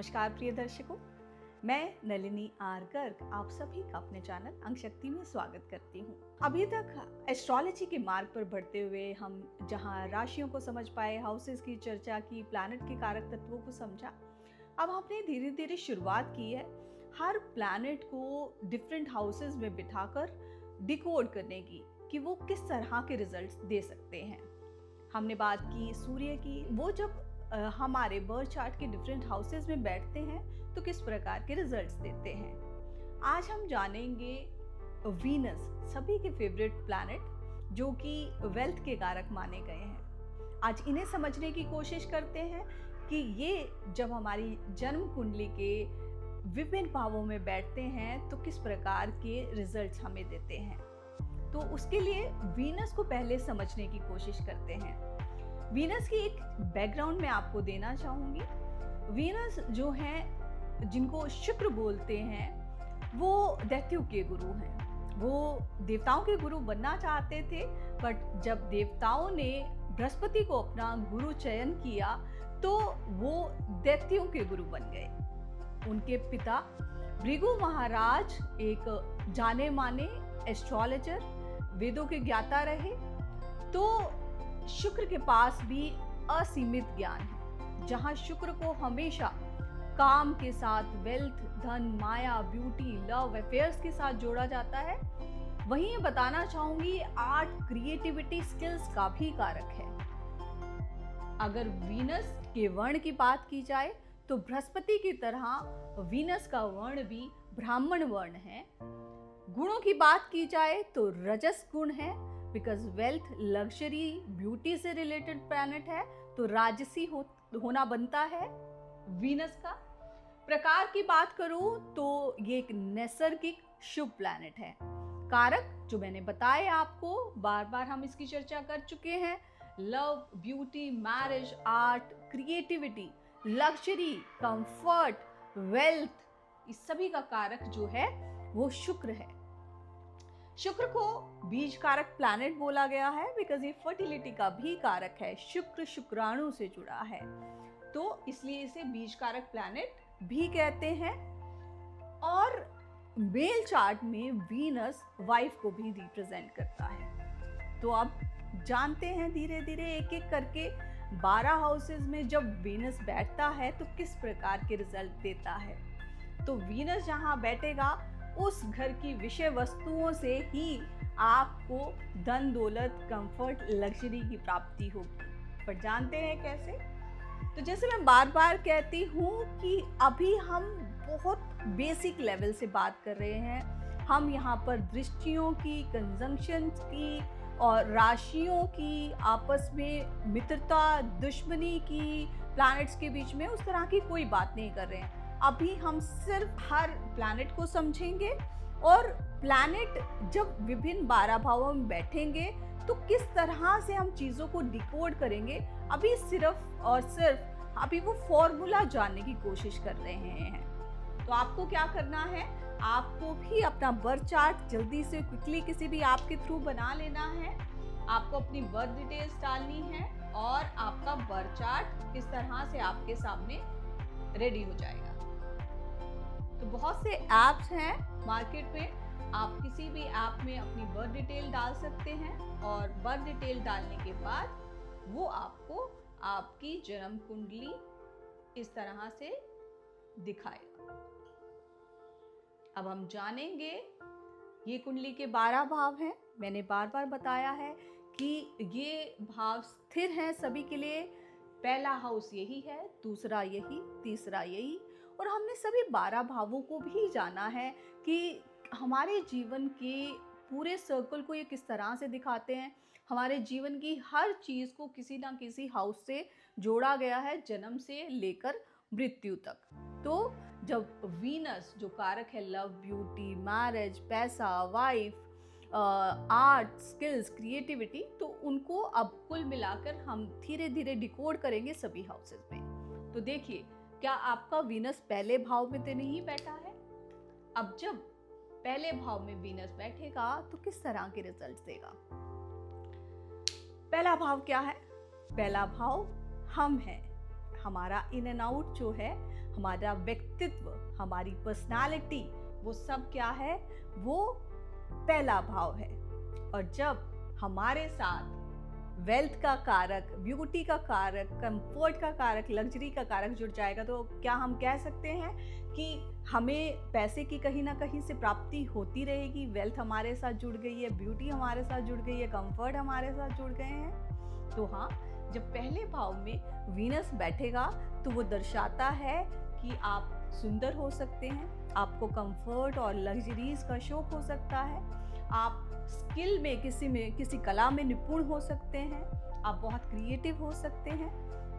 नमस्कार प्रिय दर्शकों, मैं नलिनी आर गर्ग आप सभी का अपने चैनल अंक शक्ति में स्वागत करती हूँ। अभी तक एस्ट्रोलॉजी के मार्ग पर बढ़ते हुए हम जहाँ राशियों को समझ पाए, हाउसेस की चर्चा की, प्लैनेट के कारक तत्वों को समझा, अब हमने धीरे धीरे शुरुआत की है हर प्लैनेट को डिफरेंट हाउसेस में बिठाकर डिकोड करने की कि वो किस तरह के रिजल्ट्स दे सकते हैं। हमने बात की सूर्य की, वो जब हमारे बर्थ चार्ट के डिफरेंट हाउसेस में बैठते हैं तो किस प्रकार के रिजल्ट्स देते हैं। आज हम जानेंगे वीनस, सभी के फेवरेट प्लैनेट, जो कि वेल्थ के कारक माने गए हैं। आज इन्हें समझने की कोशिश करते हैं कि ये जब हमारी जन्म कुंडली के विभिन्न भावों में बैठते हैं तो किस प्रकार के रिजल्ट्स हमें देते हैं। तो उसके लिए वीनस को पहले समझने की कोशिश करते हैं। वीनस की एक बैकग्राउंड मैं आपको देना चाहूंगी। वीनस जो हैं, जिनको शुक्र बोलते हैं, वो दैत्यों के गुरु हैं। वो देवताओं के गुरु बनना चाहते थे, बट जब देवताओं ने बृहस्पति को अपना गुरु चयन किया तो वो दैत्यों के गुरु बन गए। उनके पिता भृगु महाराज एक जाने माने एस्ट्रोलॉजर, वेदों के ज्ञाता रहे। तो शुक्र के पास भी असीमित ज्ञान है। जहां शुक्र को हमेशा काम के साथ, वेल्थ, धन, माया, ब्यूटी, लव, अफेयर्स के साथ जोड़ा जाता है, वहीं ये बताना चाहूंगी आर्ट, क्रिएटिविटी, स्किल्स का भी कारक है। अगर वीनस के वर्ण की बात की जाए तो बृहस्पति की तरह वीनस का वर्ण भी ब्राह्मण वर्ण है। गुणों की बात की जाए तो रजस गुण है, बिकॉज वेल्थ, लग्जरी, ब्यूटी से रिलेटेड प्लैनेट है तो राजसी होना बनता है वीनस का। प्रकार की बात करूं तो ये एक नैसर्गिक शुभ प्लैनेट है। कारक जो मैंने बताए आपको, बार बार हम इसकी चर्चा कर चुके हैं, love, beauty, marriage, art, creativity, luxury, comfort, wealth, इस सभी का कारक जो है वो शुक्र है। शुक्र को बीज कारक प्लैनेट बोला गया है बिकॉज ये फर्टिलिटी का भी कारक है। शुक्र शुक्राणु से जुड़ा है तो इसलिए इसे बीज कारक प्लैनेट भी कहते हैं। और मेल चार्ट में वीनस वाइफ को भी रिप्रेजेंट करता है। तो अब जानते हैं धीरे धीरे एक एक करके 12 हाउसेस में जब वीनस बैठता है तो किस प्रकार के रिजल्ट देता है। तो वीनस जहां बैठेगा उस घर की विषय वस्तुओं से ही आपको धन, दौलत, कंफर्ट, लग्जरी की प्राप्ति होगी। पर जानते हैं कैसे? तो जैसे मैं बार बार कहती हूँ कि अभी हम बहुत बेसिक लेवल से बात कर रहे हैं। हम यहाँ पर दृष्टियों की, कंजंक्शन की और राशियों की, आपस में मित्रता, दुश्मनी की, प्लैनेट्स के बीच में उस तरह की कोई बात नहीं कर रहे हैं। अभी हम सिर्फ हर प्लैनेट को समझेंगे और प्लैनेट जब विभिन्न 12 भावों में बैठेंगे तो किस तरह से हम चीज़ों को डिकोड करेंगे, अभी सिर्फ और सिर्फ अभी वो फॉर्मूला जानने की कोशिश कर रहे हैं। तो आपको क्या करना है, आपको भी अपना बर्थ चार्ट जल्दी से क्विकली किसी भी ऐप के थ्रू बना लेना है। आपको अपनी बर्थ डिटेल्स डालनी है और आपका बर्थ चार्ट किस तरह से आपके सामने रेडी हो जाएगा। तो बहुत से ऐप्स हैं मार्केट में, आप किसी भी ऐप में अपनी बर्थ डिटेल डाल सकते हैं और बर्थ डिटेल डालने के बाद वो आपको आपकी जन्म कुंडली इस तरह से दिखाएगा। अब हम जानेंगे ये कुंडली के 12 भाव हैं। मैंने बार बार बताया है कि ये भाव स्थिर हैं सभी के लिए। पहला हाउस यही है, दूसरा यही, तीसरा यही। और हमने सभी 12 भावों को भी जाना है कि हमारे जीवन के पूरे सर्कल को ये किस तरह से दिखाते हैं। हमारे जीवन की हर चीज़ को किसी ना किसी हाउस से जोड़ा गया है, जन्म से लेकर मृत्यु तक। तो जब वीनस जो कारक है लव, ब्यूटी, मैरिज, पैसा, वाइफ, आर्ट, स्किल्स, क्रिएटिविटी, तो उनको अब कुल मिलाकर हम धीरे धीरे डिकोड करेंगे सभी हाउसेस में। तो देखिए, क्या आपका वीनस पहले भाव में तो नहीं बैठा है? अब जब पहले भाव में वीनस बैठेगा तो किस तरह के रिजल्ट देगा? पहला भाव क्या है? पहला भाव हम है। हमारा इन एंड आउट जो है हमारा व्यक्तित्व, हमारी पर्सनालिटी, वो सब क्या है, वो पहला भाव है। और जब हमारे साथ वेल्थ का कारक, ब्यूटी का कारक, कंफर्ट का कारक, लग्जरी का कारक जुड़ जाएगा, तो क्या हम कह सकते हैं कि हमें पैसे की कहीं ना कहीं से प्राप्ति होती रहेगी। वेल्थ हमारे साथ जुड़ गई है, ब्यूटी हमारे साथ जुड़ गई है, कंफर्ट हमारे साथ जुड़ गए हैं। तो हाँ, जब पहले भाव में वीनस बैठेगा तो वो दर्शाता है कि आप सुंदर हो सकते हैं, आपको कंफर्ट और लग्जरीज का शौक हो सकता है, आप स्किल में किसी कला में निपुण हो सकते हैं, आप बहुत क्रिएटिव हो सकते हैं।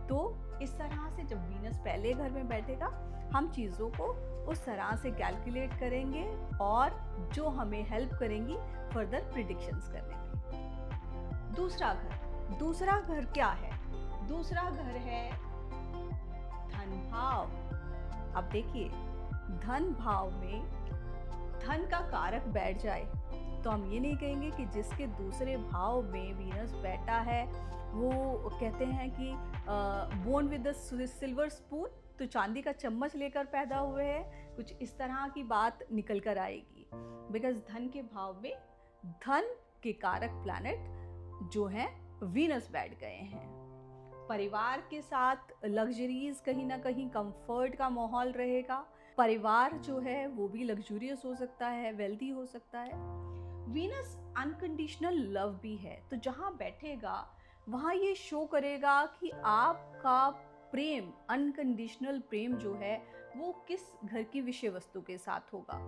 तो इस तरह से जब वीनस पहले घर में बैठेगा, हम चीज़ों को उस तरह से कैलकुलेट करेंगे और जो हमें हेल्प करेंगी फर्दर प्रिडिक्शंस करने में। दूसरा घर क्या है? दूसरा घर है धन भाव। अब देखिए, धन भाव में धन का कारक बैठ जाए तो हम ये नहीं कहेंगे कि जिसके दूसरे भाव में वीनस बैठा है वो कहते हैं कि born with the silver spoon, तो चांदी का चम्मच लेकर पैदा हुए हैं, कुछ इस तरह की बात निकल कर आएगी। बिकॉज धन के भाव में धन के कारक प्लैनेट जो हैं वीनस बैठ गए हैं। परिवार के साथ लग्जरीज, कहीं ना कहीं कंफर्ट का माहौल रहेगा। परिवार जो है वो भी लग्जूरियस हो सकता है, वेल्दी हो सकता है। वीनस अनकंडीशनल लव भी है, तो जहाँ बैठेगा वहाँ ये शो करेगा कि आपका प्रेम, अनकंडीशनल प्रेम जो है वो किस घर की विषय वस्तु के साथ होगा।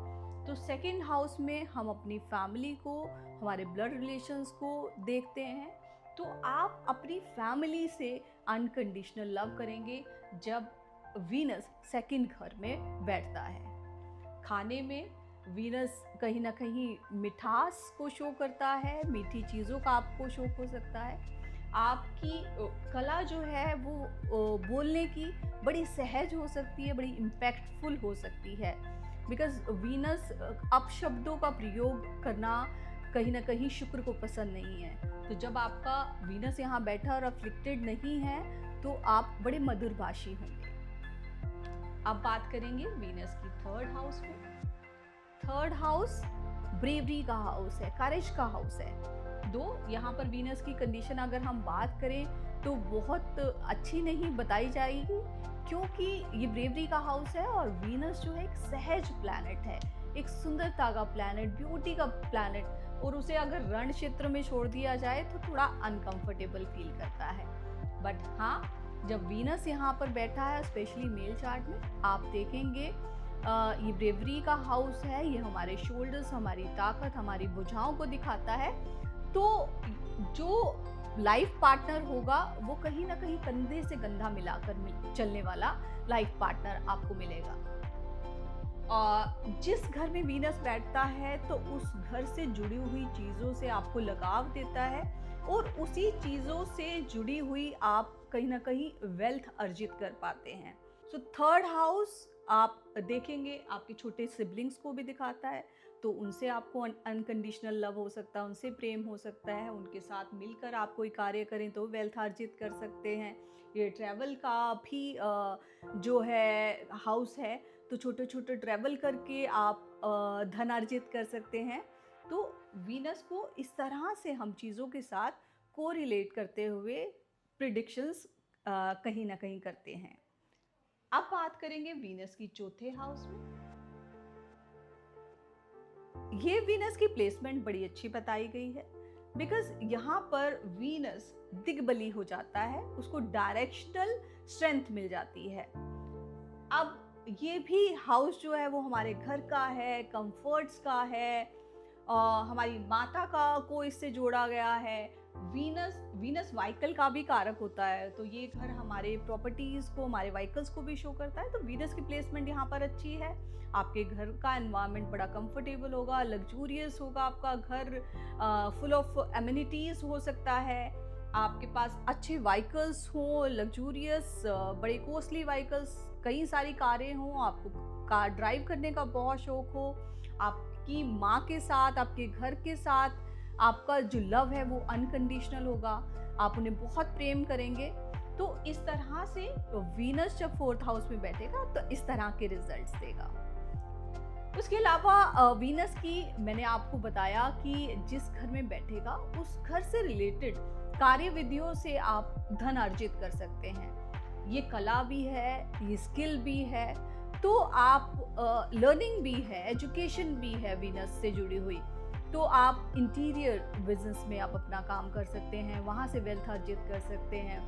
तो सेकंड हाउस में हम अपनी फैमिली को, हमारे ब्लड रिलेशंस को देखते हैं। तो आप अपनी फैमिली से अनकंडीशनल लव करेंगे जब वीनस सेकंड घर में बैठता है। खाने में वीनस कहीं ना कहीं मिठास को शो करता है, मीठी चीज़ों का आपको शौक हो सकता है। आपकी कला जो है वो बोलने की बड़ी सहज हो सकती है, बड़ी इम्पैक्टफुल हो सकती है। बिकॉज वीनस अपशब्दों का प्रयोग करना कहीं ना कहीं शुक्र को पसंद नहीं है। तो जब आपका वीनस यहाँ बैठा और अफ्लिक्टेड नहीं है तो आप बड़े मधुरभाषी होंगे। अब बात करेंगे वीनस की थर्ड हाउस में। थर्ड हाउस ब्रेवरी का हाउस है, करेज का हाउस है। यहाँ पर वीनस की कंडीशन अगर हम बात करें तो बहुत अच्छी नहीं बताई जाएगी, क्योंकि ये ब्रेवरी का हाउस है और वीनस जो है एक सहज प्लैनेट है, एक सुंदरता का प्लैनेट, ब्यूटी का प्लैनेट, और उसे अगर रण क्षेत्र में छोड़ दिया जाए तो थोड़ा अनकंफर्टेबल फील करता है। बट हाँ, जब वीनस यहाँ पर बैठा है, स्पेशली मेल चार्ट में, आप देखेंगे ये ब्रेवरी का हाउस है, ये हमारे शोल्डर्स, हमारी ताकत, हमारी भुजाओं को दिखाता है। तो जो लाइफ पार्टनर होगा वो कहीं ना कहीं कंधे से कंधा मिलाकर चलने वाला लाइफ पार्टनर आपको मिलेगा। जिस घर में वीनस बैठता है तो उस घर से जुड़ी हुई चीज़ों से आपको लगाव देता है और उसी चीज़ों से जुड़ी हुई आप कहीं ना कहीं वेल्थ अर्जित कर पाते हैं। सो थर्ड हाउस आप देखेंगे आपके छोटे सिबलिंग्स को भी दिखाता है, तो उनसे आपको अनकंडीशनल लव हो सकता है, उनसे प्रेम हो सकता है, उनके साथ मिलकर आप कोई कार्य करें तो वेल्थ अर्जित कर सकते हैं। ये ट्रैवल का भी जो है हाउस है, तो छोटे छोटे ट्रैवल करके आप धन अर्जित कर सकते हैं। तो वीनस को इस तरह से हम चीज़ों के साथ कोरिलेट करते हुए प्रिडिक्शंस कहीं ना कहीं करते हैं। अब बात करेंगे वीनस की चौथे हाउस में। ये वीनस की प्लेसमेंट बड़ी अच्छी बताई गई है, बिकॉज यहाँ पर वीनस दिग्बली हो जाता है, उसको डायरेक्शनल स्ट्रेंथ मिल जाती है। अब ये भी हाउस जो है वो हमारे घर का है, कंफर्ट्स का है, हमारी माता को इससे जोड़ा गया है। वीनस व्हीकल का भी कारक होता है, तो ये घर हमारे प्रॉपर्टीज को, हमारे व्हीकल्स को भी शो करता है। तो वीनस की प्लेसमेंट यहाँ पर अच्छी है। आपके घर का एनवायरनमेंट बड़ा कंफर्टेबल होगा, लग्जूरियस होगा, आपका घर फुल ऑफ एमिनिटीज हो सकता है, आपके पास अच्छे व्हीकल्स हों, लग्जूरियस, बड़े कॉस्टली व्हीकल्स, कई सारी कारें हों, आपको कार ड्राइव करने का बहुत शौक हो, आपकी माँ के साथ, आपके घर के साथ आपका जो लव है वो अनकंडीशनल होगा, आप उन्हें बहुत प्रेम करेंगे। तो इस तरह से वीनस जब 4th हाउस में बैठेगा तो इस तरह के रिजल्ट्स देगा। उसके अलावा वीनस की मैंने आपको बताया कि जिस घर में बैठेगा उस घर से रिलेटेड कार्य विधियों से आप धन अर्जित कर सकते हैं। ये कला भी है, ये स्किल भी है, तो आप लर्निंग भी है, एजुकेशन भी है वीनस से जुड़ी हुई। तो आप इंटीरियर बिजनेस में आप अपना काम कर सकते हैं, वहाँ से वेल्थ अर्जित कर सकते हैं।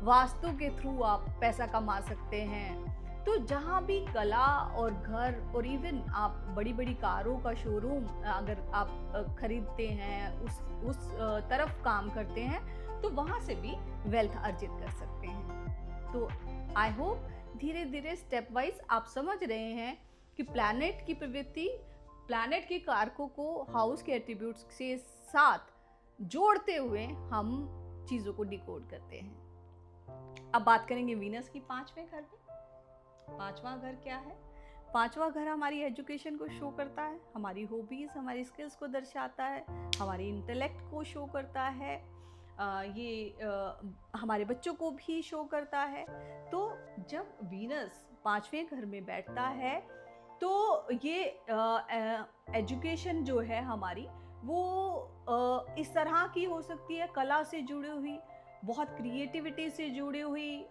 वास्तु के थ्रू आप पैसा कमा सकते हैं। तो जहाँ भी कला और घर और इवन आप बड़ी बड़ी कारों का शोरूम अगर आप खरीदते हैं, उस तरफ काम करते हैं, तो वहाँ से भी वेल्थ अर्जित कर सकते हैं। तो आई होप धीरे धीरे स्टेप वाइज आप समझ रहे हैं कि प्लैनेट की प्रवृत्ति, प्लैनेट के कारकों को हाउस के एट्रीब्यूट्स के साथ जोड़ते हुए हम चीज़ों को डिकोड करते हैं। अब बात करेंगे वीनस की 5वें घर में। 5वां घर क्या है? 5वां घर हमारी एजुकेशन को शो करता है, हमारी हॉबीज, हमारी स्किल्स को दर्शाता है, हमारी इंटेलेक्ट को शो करता है, हमारे बच्चों को भी शो करता है। तो जब वीनस 5वें घर में बैठता है तो ये एजुकेशन जो है हमारी वो इस तरह की हो सकती है, कला से जुड़ी हुई, बहुत क्रिएटिविटी से जुड़ी हुई,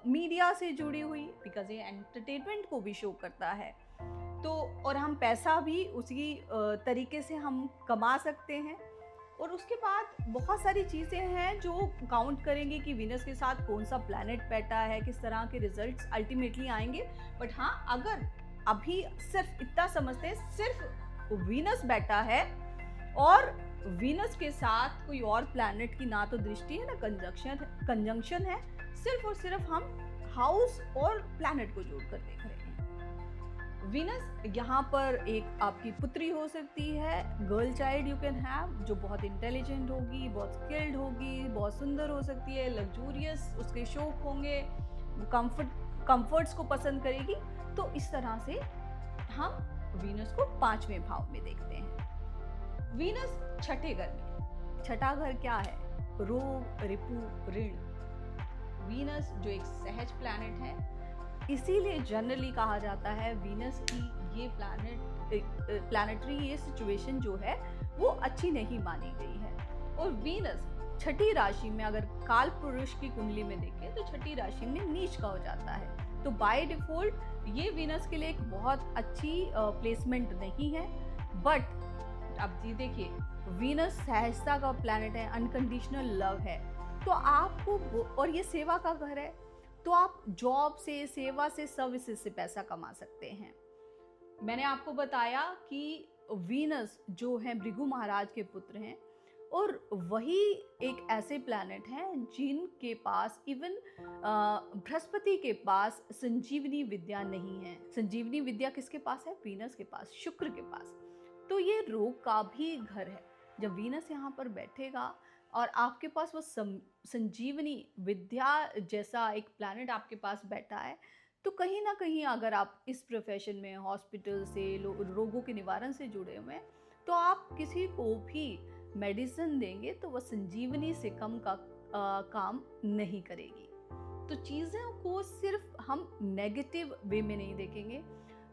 मीडिया से जुड़ी हुई, बिकॉज ये एंटरटेनमेंट को भी शो करता है। तो और हम पैसा भी उसी तरीके से हम कमा सकते हैं। और उसके बाद बहुत सारी चीज़ें हैं जो काउंट करेंगे कि वीनस के साथ कौन सा प्लैनेट बैठा है, किस तरह के रिजल्ट्स अल्टीमेटली आएंगे। बट हाँ, अगर अभी सिर्फ इतना समझते हैं, सिर्फ वीनस बैठा है और वीनस के साथ कोई और प्लैनेट की ना तो दृष्टि है ना कंजंक्शन है, सिर्फ और सिर्फ हम हाउस और प्लैनेट को जोड़कर देख रहे हैं। वीनस यहाँ पर एक आपकी पुत्री हो सकती है, girl child you can have, जो बहुत इंटेलिजेंट होगी, बहुत स्किल्ड होगी, बहुत सुंदर हो सकती है, लग्जूरियस उसके शौक होंगे, कंफर्ट्स को पसंद करेगी। तो इस तरह से हम वीनस को 5वें भाव में देखते हैं। वीनस 6ठे घर में, 6ठा घर क्या है? रोग, रिपु, ऋण। वीनस जो एक सहज प्लैनेट है, इसीलिए जनरली कहा जाता है वीनस की ये प्लैनेटरी ये सिचुएशन जो है वो अच्छी नहीं मानी गई है। और वीनस 6ठी राशि में अगर काल पुरुष की कुंडली में देखें तो 6ठी राशि में नीच का हो जाता है। तो बाय डिफॉल्ट ये वीनस के लिए एक बहुत अच्छी प्लेसमेंट नहीं है। बट अब जी देखिए, वीनस सहजता का प्लैनेट है, अनकंडीशनल लव है, तो आपको, और ये सेवा का घर है, तो आप जॉब से, सेवा से, सर्विसेज से पैसा कमा सकते हैं। मैंने आपको बताया कि वीनस जो है भृगु महाराज के पुत्र हैं, और वही एक ऐसे प्लैनेट हैं जिनके पास इवन बृहस्पति के पास संजीवनी विद्या नहीं है। संजीवनी विद्या किसके पास है? वीनस के पास, शुक्र के पास। तो ये रोग का भी घर है। जब वीनस यहाँ पर बैठेगा और आपके पास वो संजीवनी विद्या जैसा एक प्लैनेट आपके पास बैठा है, तो कहीं ना कहीं अगर आप इस प्रोफेशन में, हॉस्पिटल से, रोगों के निवारण से जुड़े हुए हैं, तो आप किसी को भी मेडिसिन देंगे तो वह संजीवनी से कम का काम नहीं करेगी। तो चीज़ों को सिर्फ हम नेगेटिव वे में नहीं देखेंगे।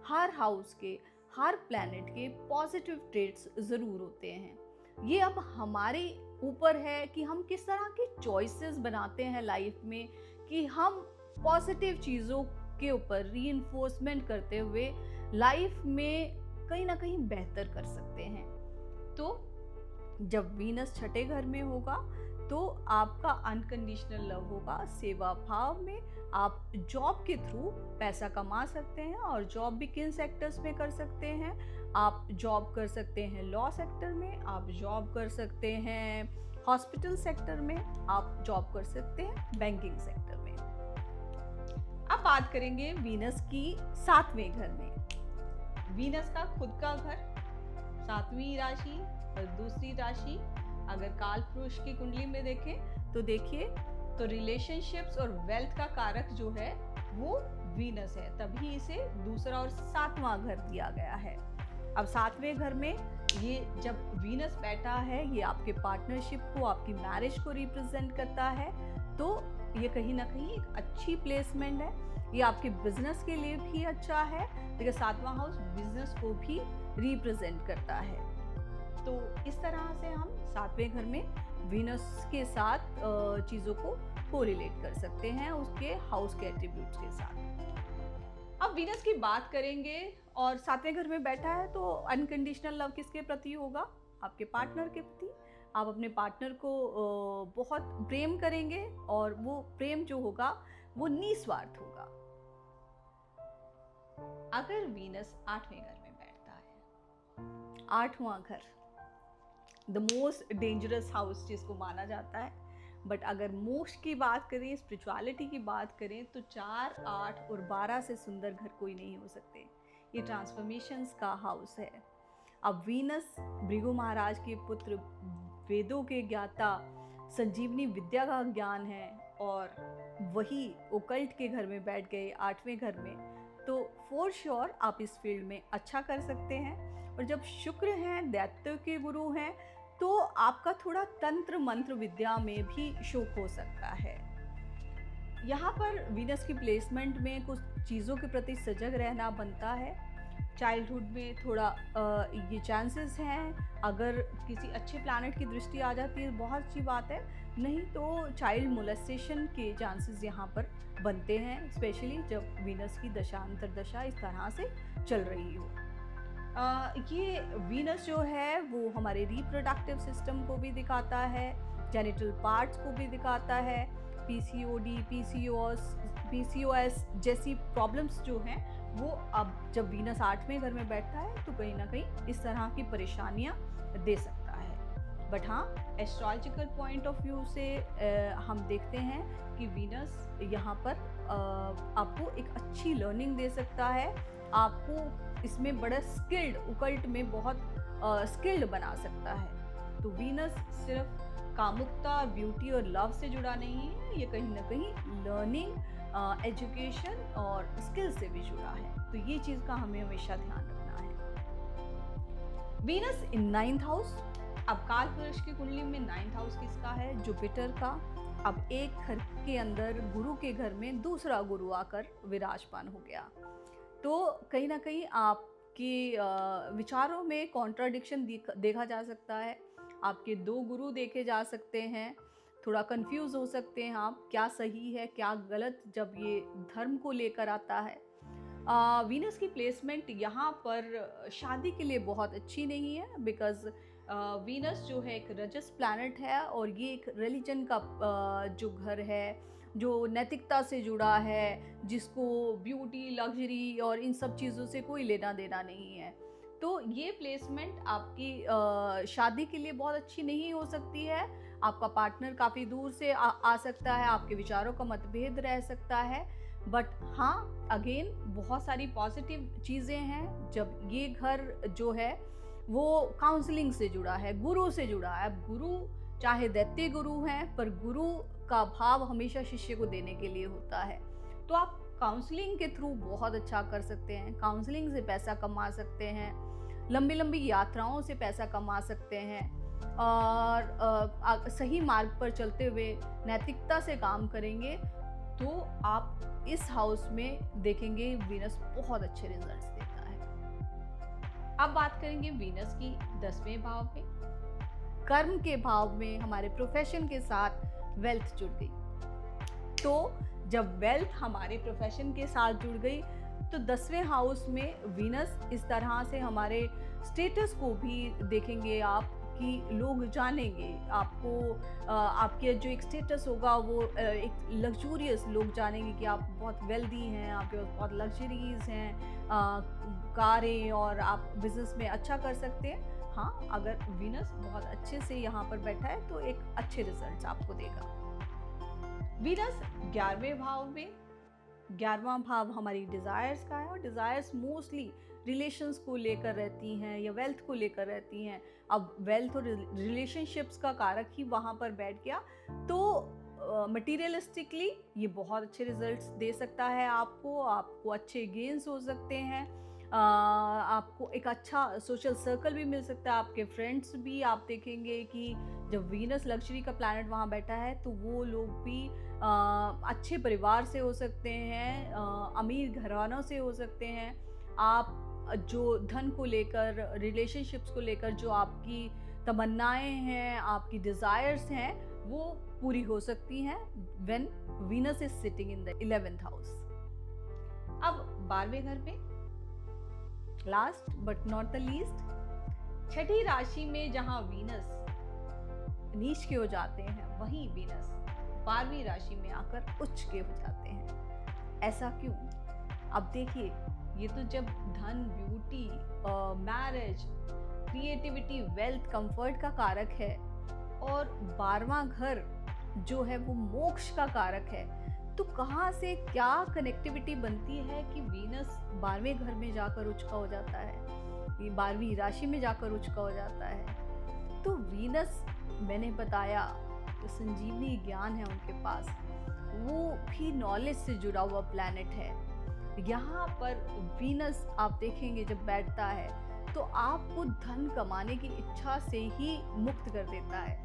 हर हाउस के, हर प्लैनेट के पॉजिटिव ट्रेट्स ज़रूर होते हैं। ये अब हमारे ऊपर है कि हम किस तरह के चॉइसेस बनाते हैं लाइफ में, कि हम पॉजिटिव चीज़ों के ऊपर रीइंफोर्समेंट करते हुए लाइफ में कहीं ना कहीं बेहतर कर सकते हैं। तो जब वीनस 6ठे घर में होगा तो आपका अनकंडीशनल लव होगा, सेवा भाव में आप जॉब के थ्रू पैसा कमा सकते हैं। और जॉब भी किन सेक्टर्स में कर सकते हैं? आप जॉब कर सकते हैं लॉ सेक्टर में, आप जॉब कर सकते हैं हॉस्पिटल सेक्टर में, आप जॉब कर सकते हैं बैंकिंग सेक्टर में। अब बात करेंगे वीनस की 7वें घर में। वीनस का खुद का घर, 7वीं राशि और दूसरी राशि अगर काल पुरुष की कुंडली में देखें तो देखिए, तो रिलेशनशिप्स और वेल्थ का कारक जो है वो वीनस है, तभी इसे दूसरा और 7वां घर दिया गया है। अब 7वें घर में ये जब वीनस बैठा है, ये आपके पार्टनरशिप को, आपकी मैरिज को रिप्रेजेंट करता है। तो ये कहीं ना कहीं एक अच्छी प्लेसमेंट है। ये आपके बिजनेस के लिए भी अच्छा है, क्योंकि सातवां हाउस बिजनेस को भी रिप्रेजेंट करता है। तो इस तरह से हम सातवें घर में वीनस के साथ चीज़ों को कोरिलेट कर सकते हैं उसके हाउस के एट्रीब्यूट्स के साथ। अब वीनस की बात करेंगे और सातवें घर में बैठा है, तो अनकंडीशनल लव किसके प्रति होगा? आपके पार्टनर के प्रति। आप अपने पार्टनर को बहुत प्रेम करेंगे और वो प्रेम जो होगा वो निस्वार्थ होगा। अगर वीनस आठवें घर में बैठता है, आठवां घर द मोस्ट डेंजरस हाउस जिसको माना जाता है, बट अगर मोक्ष की बात करें, स्पिरिचुअलिटी की बात करें, तो 4, 8 और 12 से सुंदर घर कोई नहीं हो सकते। ये ट्रांसफॉर्मेशंस का हाउस है। अब वीनस भृगु महाराज के पुत्र, वेदों के ज्ञाता, संजीवनी विद्या का ज्ञान है, और वही ओकल्ट के घर में बैठ गए आठवें घर में, तो फॉर श्योर आप इस फील्ड में अच्छा कर सकते हैं। और जब शुक्र हैं, दैत्य के गुरु हैं, तो आपका थोड़ा तंत्र मंत्र विद्या में भी शौक हो सकता है। यहाँ पर वीनस की प्लेसमेंट में कुछ चीज़ों के प्रति सजग रहना बनता है। चाइल्डहुड में थोड़ा ये चांसेस हैं, अगर किसी अच्छे प्लैनेट की दृष्टि आ जाती है बहुत अच्छी बात है, नहीं तो चाइल्ड मोलेस्टेशन के चांसेस यहाँ पर बनते हैं, स्पेशली जब वीनस की दशा अंतरदशा इस तरह से चल रही हो। ये वीनस जो है वो हमारे रिप्रोडक्टिव सिस्टम को भी दिखाता है, जेनिटल पार्ट्स को भी दिखाता है। पीसीओडी, पीसीओएस जैसी प्रॉब्लम्स जो हैं वो अब जब वीनस आठवें घर में बैठता है तो कहीं ना कहीं इस तरह की परेशानियां दे सकता है। बट हाँ, एस्ट्रोलॉजिकल पॉइंट ऑफ व्यू से हम देखते हैं कि वीनस यहाँ पर आपको एक अच्छी लर्निंग दे सकता है, आपको इसमें बड़ा स्किल्ड, ओकल्ट में बहुत स्किल्ड बना सकता है। तो वीनस सिर्फ कामुकता, ब्यूटी और लव से जुड़ा नहीं है, ये कहीं ना कहीं लर्निंग, एजुकेशन और स्किल से भी जुड़ा है। तो ये चीज़ का हमें हमेशा ध्यान रखना है। वीनस इन 9th हाउस। अब काल पुरुष की कुंडली में 9th हाउस किसका है? जुपिटर का। अब एक घर के अंदर गुरु के घर में दूसरा गुरु आकर विराजमान हो गया, तो कहीं ना कहीं आपके विचारों में कॉन्ट्राडिक्शन देखा जा सकता है। आपके 2 गुरु देखे जा सकते हैं, थोड़ा कंफ्यूज हो सकते हैं आप, क्या सही है क्या गलत, जब ये धर्म को लेकर आता है। वीनस की प्लेसमेंट यहाँ पर शादी के लिए बहुत अच्छी नहीं है, बिकॉज वीनस जो है एक रजस प्लैनेट है, और ये एक रिलीजन का जो घर है, जो नैतिकता से जुड़ा है, जिसको ब्यूटी, लग्जरी और इन सब चीज़ों से कोई लेना देना नहीं है। तो ये प्लेसमेंट आपकी शादी के लिए बहुत अच्छी नहीं हो सकती है। आपका पार्टनर काफ़ी दूर से आ सकता है, आपके विचारों का मतभेद रह सकता है। बट हाँ, अगेन बहुत सारी पॉजिटिव चीज़ें हैं जब ये घर जो है वो काउंसलिंग से जुड़ा है, गुरु से जुड़ा है। गुरु चाहे दैत्य गुरु हैं, पर गुरु का भाव हमेशा शिष्य को देने के लिए होता है। तो आप काउंसलिंग के थ्रू बहुत अच्छा कर सकते हैं, काउंसलिंग से पैसा कमा सकते हैं, लंबी लंबी यात्राओं से पैसा कमा सकते हैं, और सही मार्ग पर चलते हुए नैतिकता से काम करेंगे तो आप इस हाउस में देखेंगे वीनस बहुत अच्छे रिजल्ट्स देता है। अब बात करेंगे वीनस की 10वें भाव में, कर्म के भाव में हमारे प्रोफेशन के साथ वेल्थ जुड़ गई। तो जब वेल्थ हमारे प्रोफेशन के साथ जुड़ गई तो 10वें हाउस में वीनस इस तरह से हमारे स्टेटस को भी देखेंगे आप, कि लोग जानेंगे आपको, आपके जो एक स्टेटस होगा वो एक लग्जूरियस, लोग जानेंगे कि आप बहुत वेल्दी हैं, आपके पास बहुत लग्जरीज हैं, कारें, और आप बिजनेस में अच्छा कर सकते हैं। हाँ, अगर वीनस बहुत अच्छे से यहाँ पर बैठा है तो एक अच्छे रिजल्ट्स आपको देगा। वीनस 11वें भाव में, 11वां भाव हमारी डिज़ायर्स का है, और डिज़ायर्स मोस्टली रिलेशंस को लेकर रहती हैं या वेल्थ को लेकर रहती हैं। अब वेल्थ और रिलेशनशिप्स का कारक ही वहाँ पर बैठ गया, तो मटीरियलिस्टिकली ये बहुत अच्छे रिजल्ट्स दे सकता है आपको अच्छे गेन्स हो सकते हैं। आपको एक अच्छा सोशल सर्कल भी मिल सकता है, आपके फ्रेंड्स भी आप देखेंगे कि जब वीनस लग्जरी का प्लैनेट वहाँ बैठा है तो वो लोग भी अच्छे परिवार से हो सकते हैं, अमीर घरानों से हो सकते हैं। आप जो धन को लेकर, रिलेशनशिप्स को लेकर जो आपकी तमन्नाएं हैं, आपकी डिज़ायर्स हैं, वो पूरी हो सकती हैं when Venus is sitting in the 11th house. अब 12वें घर पे last but not the least, छठी राशि में जहां वीनस नीच के हो जाते हैं, वहीं वीनस 12वीं राशि में आकर उच्च के हो जाते हैं। ऐसा क्यों? अब देखिए, ये तो जब धन, beauty, marriage, creativity, wealth, comfort का कारक है, और 12वां घर जो है वो मोक्ष का कारक है, तो कहाँ से क्या कनेक्टिविटी बनती है कि वीनस 12वें घर में जाकर उच्च का हो जाता है, ये 12वीं राशि में जाकर उच्च का हो जाता है। तो वीनस, मैंने बताया, तो संजीवनी ज्ञान है उनके पास, वो भी नॉलेज से जुड़ा हुआ प्लैनेट है। यहाँ पर वीनस आप देखेंगे जब बैठता है तो आपको धन कमाने की इच्छा से ही मुक्त कर देता है,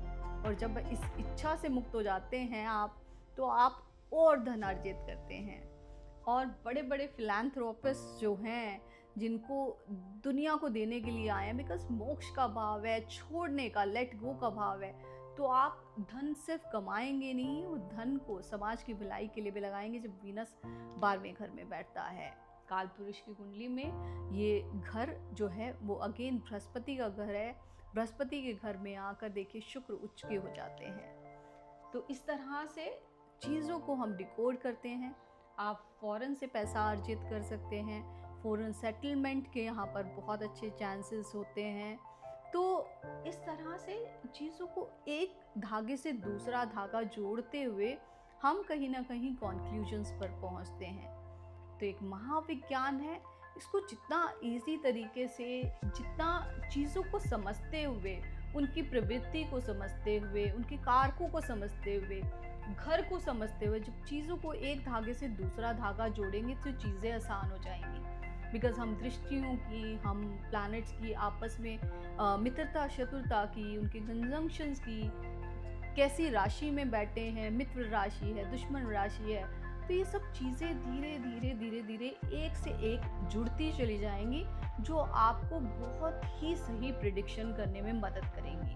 और जब इस इच्छा से मुक्त हो जाते हैं आप, तो आप और धन अर्जित करते हैं। और बड़े बड़े फिलैंथ्रोपिस्ट जो हैं, जिनको दुनिया को देने के लिए आए हैं, बिकॉज मोक्ष का भाव है, छोड़ने का, लेट गो का भाव है, तो आप धन सिर्फ कमाएंगे नहीं, वो धन को समाज की भलाई के लिए भी लगाएंगे। जब वीनस 12वें घर में बैठता है, काल पुरुष की कुंडली में ये घर जो है वो अगेन बृहस्पति का घर है। बृहस्पति के घर में आकर देखिए शुक्र उच्च के हो जाते हैं। तो इस तरह से चीज़ों को हम डिकोड करते हैं। आप फॉरेन से पैसा अर्जित कर सकते हैं, फॉरेन सेटलमेंट के यहाँ पर बहुत अच्छे चांसेस होते हैं। तो इस तरह से चीज़ों को एक धागे से दूसरा धागा जोड़ते हुए हम कहीं ना कहीं कॉन्क्लूजन्स पर पहुँचते हैं। तो एक महाविज्ञान है, इसको जितना इजी तरीके से, जितना चीज़ों को समझते हुए, उनकी प्रवृत्ति को समझते हुए, उनके कारकों को समझते हुए, घर को समझते हुए, जब चीज़ों को एक धागे से दूसरा धागा जोड़ेंगे तो चीज़ें आसान हो जाएंगी। बिकॉज हम दृष्टियों की, हम प्लैनेट्स की आपस में मित्रता शत्रुता की, उनके कंजंक्शंस की, कैसी राशि में बैठे हैं, मित्र राशि है, दुश्मन राशि है, तो ये सब चीज़ें धीरे धीरे धीरे धीरे एक से एक जुड़ती चली जाएंगी, जो आपको बहुत ही सही प्रिडिक्शन करने में मदद करेंगी।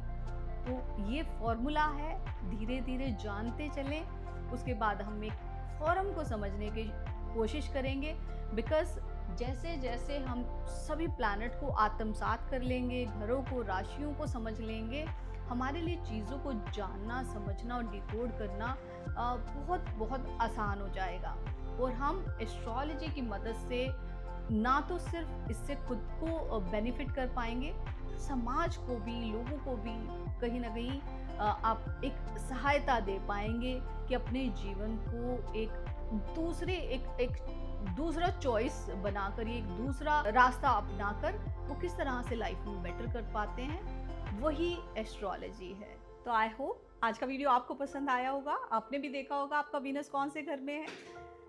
तो ये फॉर्मूला है, धीरे धीरे जानते चलें। उसके बाद हम एक फॉर्म को समझने की कोशिश करेंगे, बिकॉज जैसे जैसे हम सभी प्लैनेट को आत्मसात कर लेंगे, घरों को, राशियों को समझ लेंगे, हमारे लिए चीज़ों को जानना, समझना और डिकोड करना बहुत बहुत आसान हो जाएगा। और हम एस्ट्रोलॉजी की मदद से ना तो सिर्फ इससे खुद को बेनिफिट कर पाएंगे, समाज को भी, लोगों को भी कहीं ना कहीं आप एक सहायता दे पाएंगे कि अपने जीवन को एक दूसरा चॉइस बनाकर, एक दूसरा रास्ता अपनाकर वो किस तरह से लाइफ में बेटर कर पाते हैं, वही एस्ट्रोलॉजी है। तो आई होप आज का वीडियो आपको पसंद आया होगा। आपने भी देखा होगा आपका वीनस कौन से घर में है,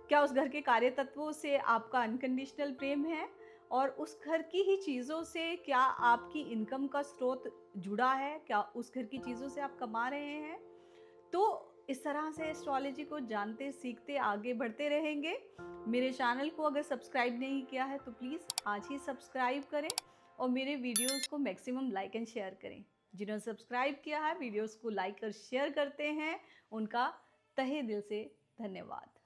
क्या उस घर के कार्य तत्वों से आपका अनकंडीशनल प्रेम है, और उस घर की ही चीज़ों से क्या आपकी इनकम का स्रोत जुड़ा है, क्या उस घर की चीज़ों से आप कमा रहे हैं। तो इस तरह से एस्ट्रोलॉजी को जानते सीखते आगे बढ़ते रहेंगे। मेरे चैनल को अगर सब्सक्राइब नहीं किया है तो प्लीज़ आज ही सब्सक्राइब करें, और मेरे वीडियोस को मैक्सिमम लाइक एंड शेयर करें। जिन्होंने सब्सक्राइब किया है, वीडियोस को लाइक और शेयर करते हैं, उनका तहे दिल से धन्यवाद।